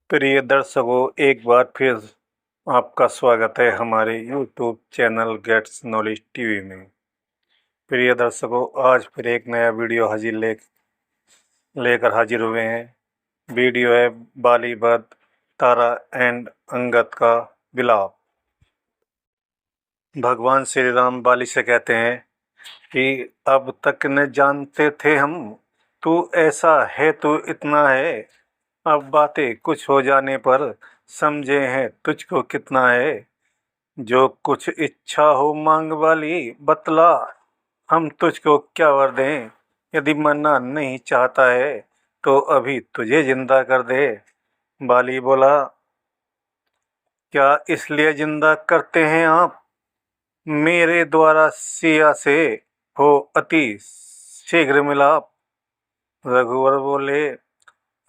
प्रिय दर्शकों, एक बार फिर आपका स्वागत है हमारे YouTube channel gets knowledge TV में। प्रिय दर्शकों, आज फिर एक नया वीडियो लेकर हाजिर हुए हैं। वीडियो है बाली वध तारा एंड अंगद का विलाप। भगवान श्री राम बाली से कहते हैं कि अब तक न जानते थे हम, तू ऐसा है, तू इतना है। अब बातें कुछ हो जाने पर समझे हैं तुझको कितना है। जो कुछ इच्छा हो मांग वाली बतला, हम तुझको क्या वर दें। यदि मरना नहीं चाहता है तो अभी तुझे जिंदा कर दे। बाली बोला, क्या इसलिए जिंदा करते हैं आप? मेरे द्वारा सिया से हो अति शीघ्र मिलाप। रघुवर बोले,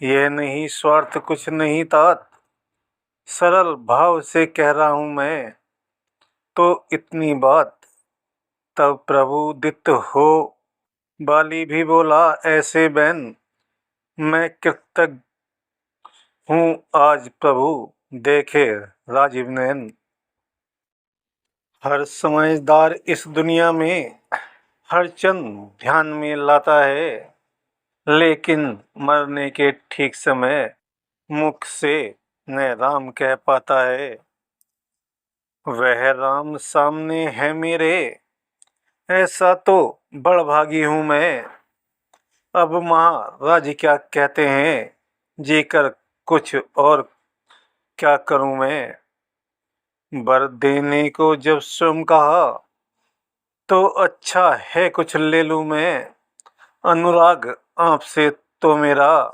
यह नहीं स्वार्थ कुछ नहीं तात, सरल भाव से कह रहा हूँ मैं तो इतनी बात। तब प्रभु दित हो बाली भी बोला, ऐसे बैन मैं कृतज्ञ हूँ आज प्रभु देखे राजीव नयन। हर समझदार इस दुनिया में हर चंद ध्यान में लाता है, लेकिन मरने के ठीक समय मुख से न राम कह पाता है। वह राम सामने है मेरे, ऐसा तो बड़भागी हूँ मैं। अब महाराज क्या कहते हैं, जीकर कुछ और क्या करूँ मैं। वर देने को जब स्वयं कहा तो अच्छा है कुछ ले लूँ मैं। अनुराग आपसे तो मेरा,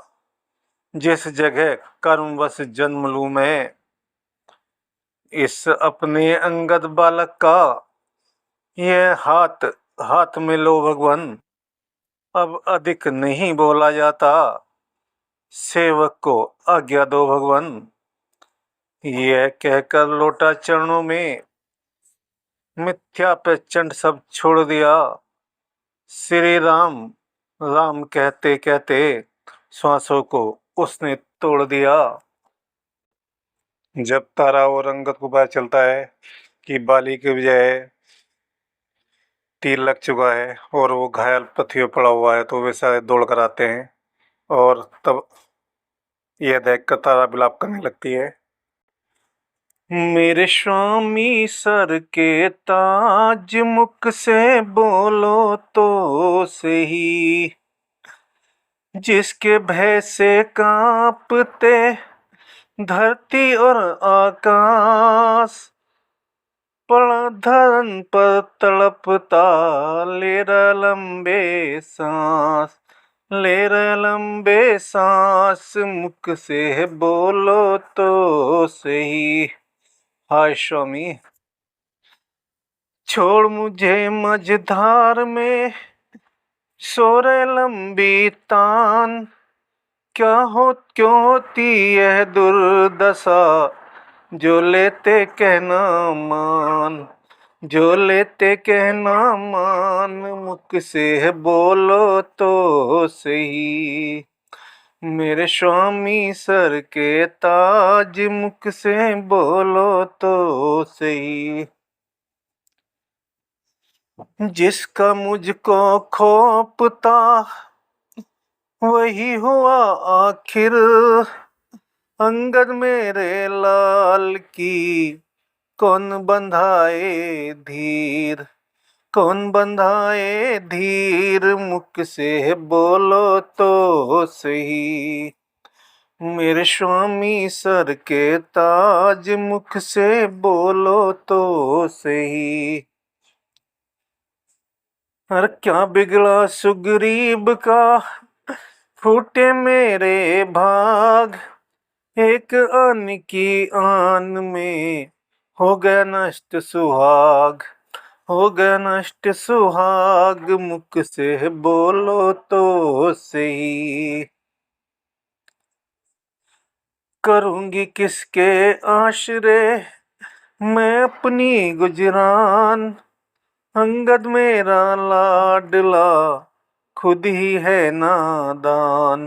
जिस जगह कर्मवश जन्म लूँ मैं। इस अपने अंगद बालक का यह हाथ हाथ में लो भगवान। अब अधिक नहीं बोला जाता, सेवक को आज्ञा दो भगवान। यह कहकर लौटा चरणों में, मिथ्या पे चंड सब छोड़ दिया। श्री राम राम कहते कहते श्वासों को उसने तोड़ दिया। जब तारा और अंगद को पता चलता है कि बाली की विजय तीर लग चुका है और वो घायल पृथ्वी पर पड़ा हुआ है, तो वे सारे दौड़ कर आते हैं और तब यह देखकर तारा विलाप करने लगती है। मेरे स्वामी सर के ताज, मुख से बोलो तो सही। जिसके भय से कांपते धरती और आकाश, पड़ा धरन पर तड़पता ले रहा लंबे सांस। ले रहा लंबे सांस, मुख से बोलो तो सही। हाय स्वामी, छोड़ मुझे मझधार में, सोरे लंबी तान। क्यों होती यह दुर्दशा, जो लेते कहना मान। जो लेते कहना मान, मुख से बोलो तो सही। मेरे स्वामी सर के ताज, मुख से बोलो तो सही। जिसका मुझको खौफता वही हुआ आखिर। अंगद मेरे लाल की कौन बंधाए धीर। कौन बंधाए धीर, मुख से बोलो तो सही। मेरे स्वामी सर के ताज, मुख से बोलो तो सही। अरे क्या बिगड़ा सुग्रीव का, फूटे मेरे भाग। एक अन्न की आन में हो गया नष्ट सुहाग। हो गया नष्ट सुहाग, मुख से बोलो तो सही। करूंगी किसके आश्रय मैं अपनी गुजरान। अंगद मेरा लाडला खुद ही है नादान।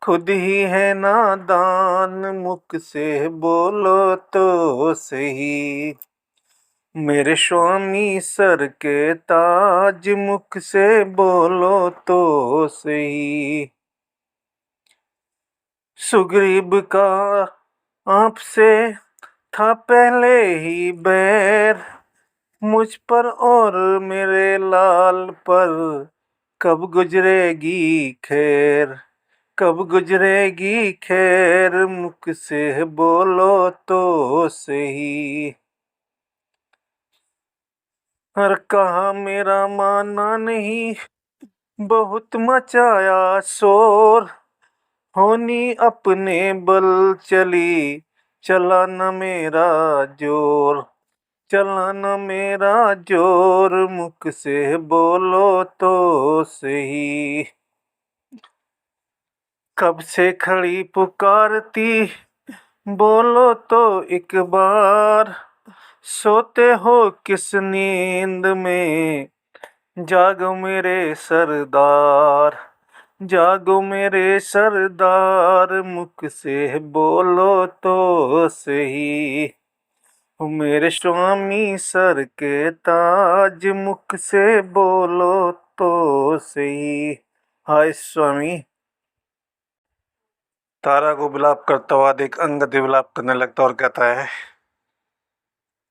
खुद ही है नादान, मुख से बोलो तो सही। मेरे स्वामी सर के ताज, मुख से बोलो तो सही। सुग्रीव का आपसे था पहले ही बैर, मुझ पर और मेरे लाल पर कब गुजरेगी खैर, कब गुजरेगी खैर, मुख से बोलो तो सही। हर कहा मेरा माना नहीं, बहुत मचाया शोर, होनी अपने बल चली, चला न मेरा जोर, चला न मेरा जोर, मुख से बोलो तो सही। कब से खड़ी पुकारती, बोलो तो एक बार, सोते हो किस नींद में, जागो मेरे सरदार, जागो मेरे सरदार, मुख से बोलो तो सही। मेरे स्वामी सर के ताज, मुख से बोलो तो सही। हाय स्वामी। तारा को विलाप करता हुआ देख अंगद विलाप करने लगता और कहता है,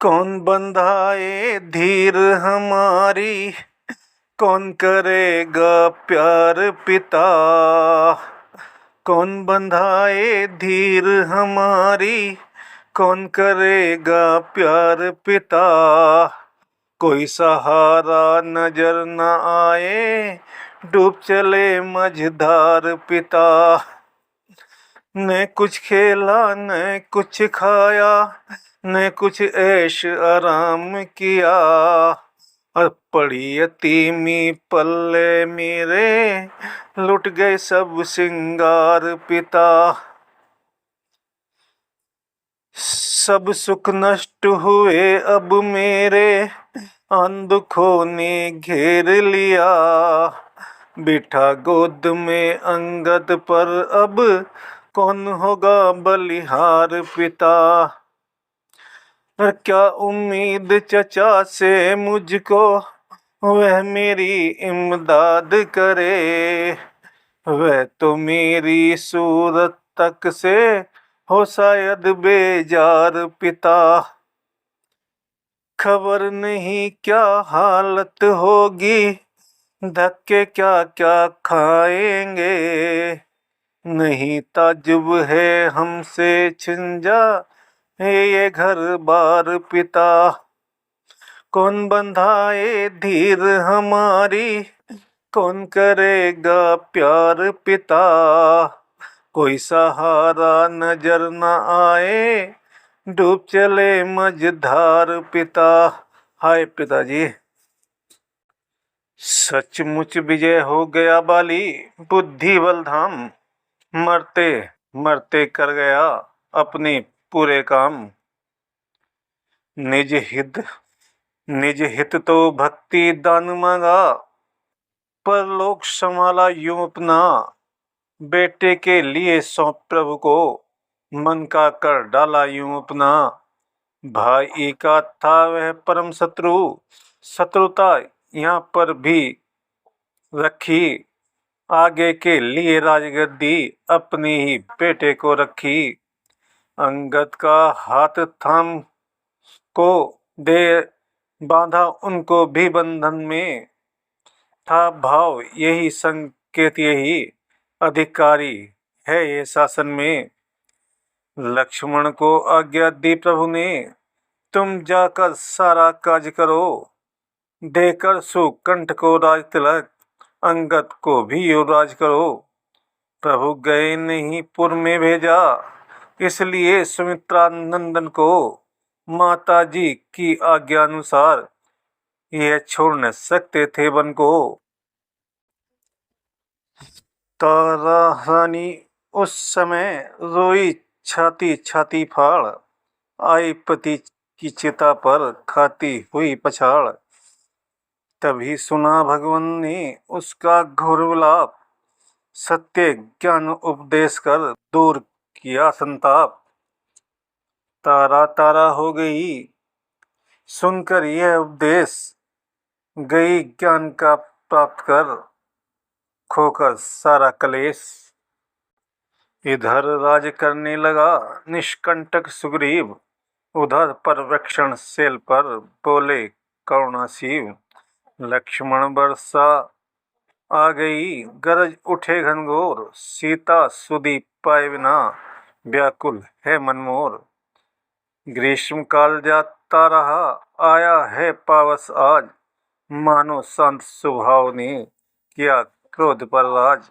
कौन बंधाए धीर हमारी, कौन करेगा प्यार पिता, कौन बंधाए धीर हमारी, कौन करेगा प्यार पिता। कोई सहारा नजर न आए, डूब चले मझधार पिता। न कुछ खेला न कुछ खाया, न कुछ ऐश आराम किया, और पड़ी यतीमी पल्ले मेरे, लुट गए सब सिंगार पिता। सब सुख नष्ट हुए अब मेरे, आन दुखों ने घेर लिया, बिठा गोद में अंगद पर अब, कौन होगा बलिहार पिता। क्या उम्मीद चचा से मुझको, वह मेरी इमदाद करे, वह तो मेरी सूरत तक से हो शायद बेजार पिता। खबर नहीं क्या हालत होगी, धक्के क्या क्या खाएंगे, नहीं ताजुब है हमसे छिन जा ये घर बार पिता। कौन बंधाए धीर हमारी, कौन करेगा प्यार पिता। कोई सहारा नजर न आए, डूब चले मझधार पिता। हाय पिताजी। सचमुच विजय हो गया बाली, बुद्धि बल धाम, मरते मरते कर गया अपने पूरे काम। निज हित तो भक्ति दान मांगा, पर लोक संभाला यूं अपना, बेटे के लिए सौंप प्रभु को, मन का कर डाला यूं अपना। भाई का था वह परम शत्रु, शत्रुता यहाँ पर भी रखी, आगे के लिए राजगद्दी अपनी ही बेटे को रखी। अंगद का हाथ थाम को दे बांधा उनको भी बंधन में, था भाव यही संकेत यही, अधिकारी है ये शासन में। लक्ष्मण को आज्ञा दी प्रभु ने, तुम जाकर सारा काज करो, देकर सुकंठ को राज तिलक, अंगद को भी युवराज करो। प्रभु गए नहीं पुर में भेजा, इसलिए सुमित्रा नंदन को, माता जी की आज्ञा अनुसार यह छोड़ न सकते थे वन को। तारा रानी उस समय रोई छाती छाती फाड़, आई पति की चिता पर खाती हुई पछाड़। तभी सुना भगवान ने उसका घोर विलाप, सत्य ज्ञान उपदेश कर दूर किया संताप। तारा तारा हो गई सुनकर यह उपदेश, गई ज्ञान का प्राप्त कर खोकर सारा कलेश। इधर राज करने लगा निष्कंटक सुग्रीव, उधर पर्यवेक्षण शैल पर बोले करुणासीव। लक्ष्मण वर्षा आ गई गरज उठे घनघोर, सीता सुधि पाए बिना व्याकुल है मन मोर। ग्रीष्म काल जाता रहा आया है पावस आज, मानो शांत स्वभाव ने किया क्रोध पर राज।